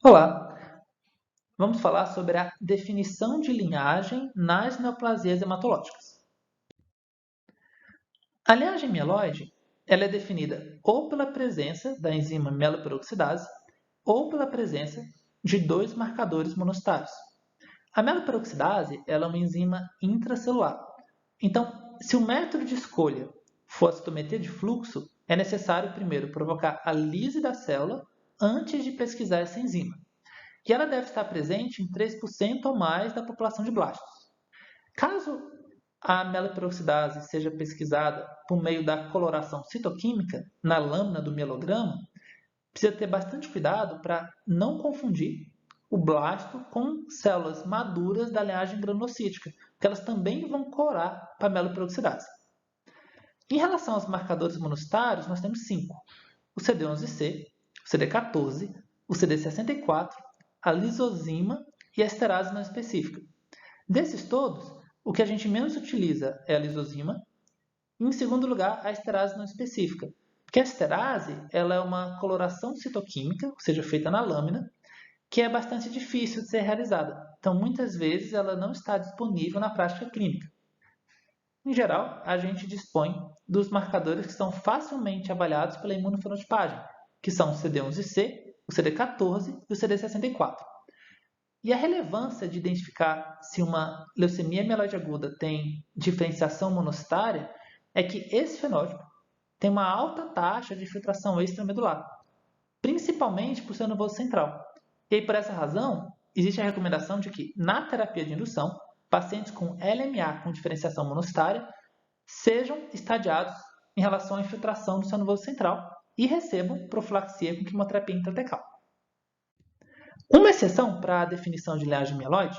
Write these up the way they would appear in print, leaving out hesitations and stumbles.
Olá, vamos falar sobre a definição de linhagem nas neoplasias hematológicas. A linhagem mieloide ela é definida ou pela presença da enzima mieloperoxidase ou pela presença de dois marcadores monostários. A mieloperoxidase ela é uma enzima intracelular. Então, se o método de escolha for a citometria de fluxo, é necessário primeiro provocar a lise da célula antes de pesquisar essa enzima. E ela deve estar presente em 3% ou mais da população de blastos. Caso a meloperoxidase seja pesquisada por meio da coloração citoquímica na lâmina do mielograma, precisa ter bastante cuidado para não confundir o blasto com células maduras da linhagem granulocítica, porque elas também vão corar para a meloperoxidase. Em relação aos marcadores monostários, nós temos 5: o CD11C, o CD14, o CD64, a lisozima e a esterase não específica. Desses todos, o que a gente menos utiliza é a lisozima, e em segundo lugar, a esterase não específica, porque a esterase ela é uma coloração citoquímica, ou seja, feita na lâmina, que é bastante difícil de ser realizada. Então, muitas vezes, ela não está disponível na prática clínica. Em geral, a gente dispõe dos marcadores que são facilmente avaliados pela imunofenotipagem, que são o CD11C, o CD14 e o CD64. E a relevância de identificar se uma leucemia mieloide aguda tem diferenciação monostária é que esse fenótipo tem uma alta taxa de filtração extramedular, principalmente por ser nervoso central. E aí, por essa razão, existe a recomendação de que, na terapia de indução, pacientes com LMA com diferenciação monostária sejam estadiados em relação à infiltração do seu nervoso central e recebam profilaxia com quimioterapia intratecal. Uma exceção para a definição de linhagem mieloide,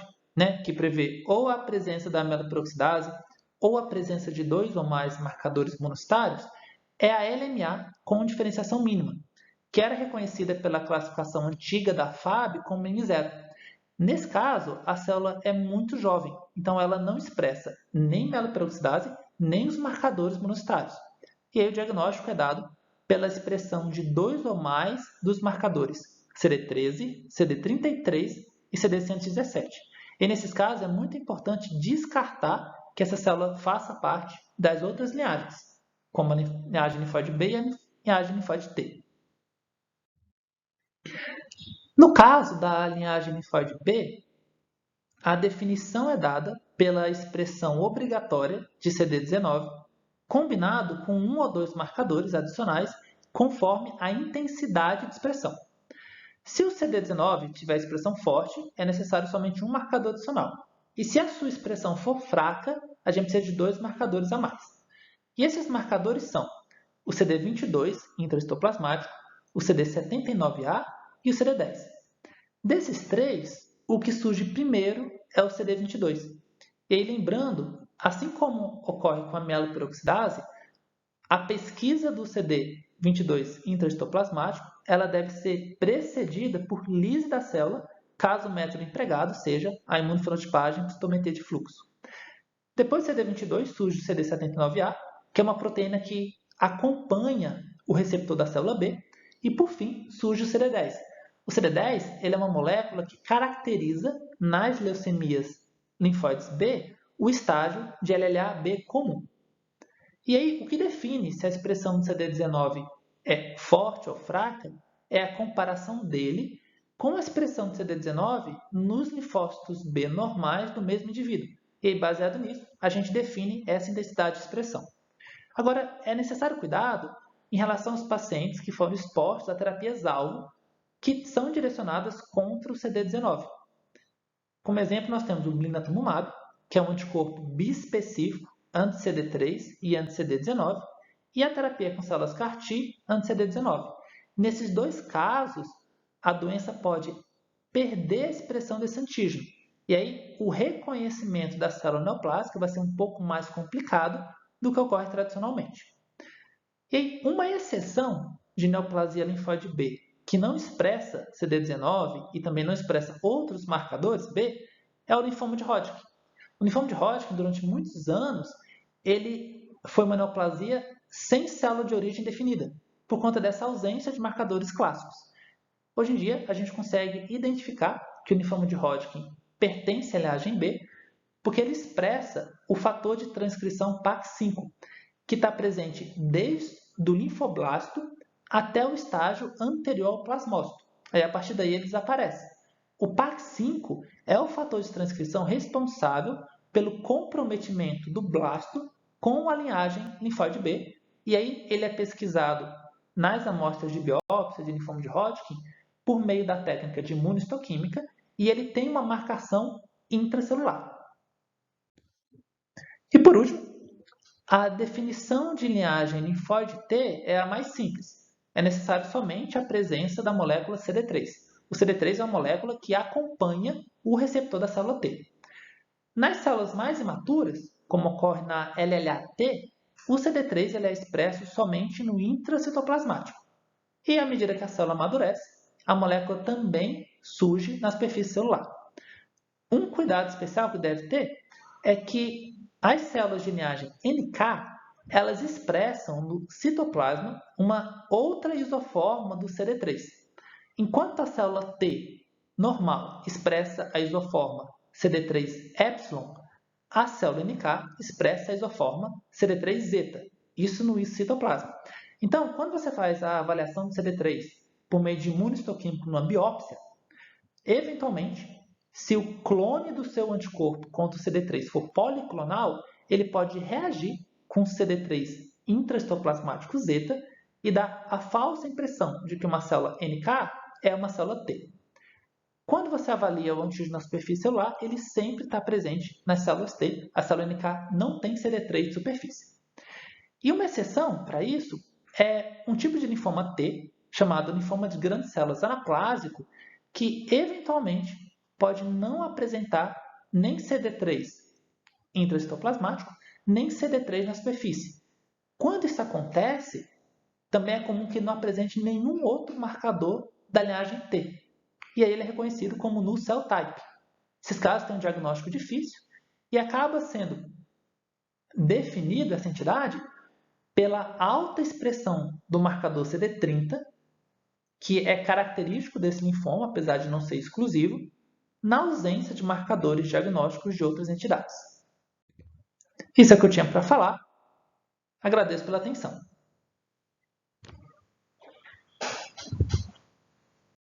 que prevê ou a presença da meloperoxidase ou a presença de dois ou mais marcadores monostários, é a LMA com diferenciação mínima, que era reconhecida pela classificação antiga da FAB como M0. Nesse caso, a célula é muito jovem, então ela não expressa nem meloperoxidase, nem os marcadores monostários. E aí o diagnóstico é dado pela expressão de dois ou mais dos marcadores CD13, CD33 e CD117. E nesses casos é muito importante descartar que essa célula faça parte das outras linhagens, como a linhagem linfóide B e a linhagem linfóide T. No caso da linhagem linfóide B, a definição é dada pela expressão obrigatória de CD19, combinado com um ou dois marcadores adicionais conforme a intensidade de expressão. Se o CD19 tiver expressão forte, é necessário somente um marcador adicional. E se a sua expressão for fraca, a gente precisa de dois marcadores a mais. E esses marcadores são o CD22 intraestoplasmático, o CD79A e o CD10. Desses três, o que surge primeiro é o CD22. E aí, lembrando, assim como ocorre com a mieloperoxidase, a pesquisa do CD22 intraestoplasmático ela deve ser precedida por lise da célula, caso o método empregado seja a imunofenotipagem por citometria de fluxo. Depois do CD22 surge o CD79A, que é uma proteína que acompanha o receptor da célula B, e por fim surge o CD10. O CD10 ele é uma molécula que caracteriza nas leucemias linfóides B o estágio de LLA-B comum. E aí, o que define se a expressão do CD19 é forte ou fraca é a comparação dele com a expressão do CD19 nos linfócitos B normais do mesmo indivíduo. E aí, baseado nisso, a gente define essa intensidade de expressão. Agora, é necessário cuidado em relação aos pacientes que foram expostos a terapias-alvo que são direcionadas contra o CD19. Como exemplo, nós temos o blinatumomab, que é um anticorpo bispecífico anti-CD3 e anti-CD19, e a terapia com células CAR-T anti-CD19. Nesses dois casos, a doença pode perder a expressão desse antígeno. E aí, o reconhecimento da célula neoplásica vai ser um pouco mais complicado do que ocorre tradicionalmente. E aí, uma exceção de neoplasia linfóide B que não expressa CD19 e também não expressa outros marcadores B é o linfoma de Hodgkin. O linfoma de Hodgkin, durante muitos anos, ele foi uma neoplasia sem célula de origem definida, por conta dessa ausência de marcadores clássicos. Hoje em dia, a gente consegue identificar que o linfoma de Hodgkin pertence à linhagem B, porque ele expressa o fator de transcrição PAX5, que está presente desde o linfoblasto até o estágio anterior ao plasmócito. Aí, a partir daí, ele desaparece. O PAX5 é o fator de transcrição responsável pelo comprometimento do blasto com a linhagem linfóide B, e aí ele é pesquisado nas amostras de biópsia de linfoma de Hodgkin por meio da técnica de imunohistoquímica, e ele tem uma marcação intracelular. E por último, a definição de linhagem linfóide T é a mais simples. É necessário somente a presença da molécula CD3. O CD3 é uma molécula que acompanha o receptor da célula T. Nas células mais imaturas, como ocorre na LLA-T, o CD3 ele é expresso somente no intracitoplasmático. E à medida que a célula amadurece, a molécula também surge na superfície celular. Um cuidado especial que deve ter é que as células de linhagem NK, elas expressam no citoplasma uma outra isoforma do CD3. Enquanto a célula T normal expressa a isoforma CD3-epsilon, a célula NK expressa a isoforma CD3-zeta, isso no citoplasma. Então, quando você faz a avaliação do CD3 por meio de imunohistoquímico numa biópsia, eventualmente, se o clone do seu anticorpo contra o CD3 for policlonal, ele pode reagir com o CD3 intracitoplasmático zeta e dar a falsa impressão de que uma célula NK é uma célula T. Quando você avalia o antígeno na superfície celular, ele sempre está presente nas células T. A célula NK não tem CD3 de superfície. E uma exceção para isso é um tipo de linfoma T, chamado linfoma de grandes células anaplásico, que eventualmente pode não apresentar nem CD3 intracitoplasmático, nem CD3 na superfície. Quando isso acontece, também é comum que não apresente nenhum outro marcador da linhagem T. E aí ele é reconhecido como null cell type. Esses casos têm um diagnóstico difícil e acaba sendo definido essa entidade pela alta expressão do marcador CD30, que é característico desse linfoma, apesar de não ser exclusivo, na ausência de marcadores diagnósticos de outras entidades. Isso é o que eu tinha para falar. Agradeço pela atenção.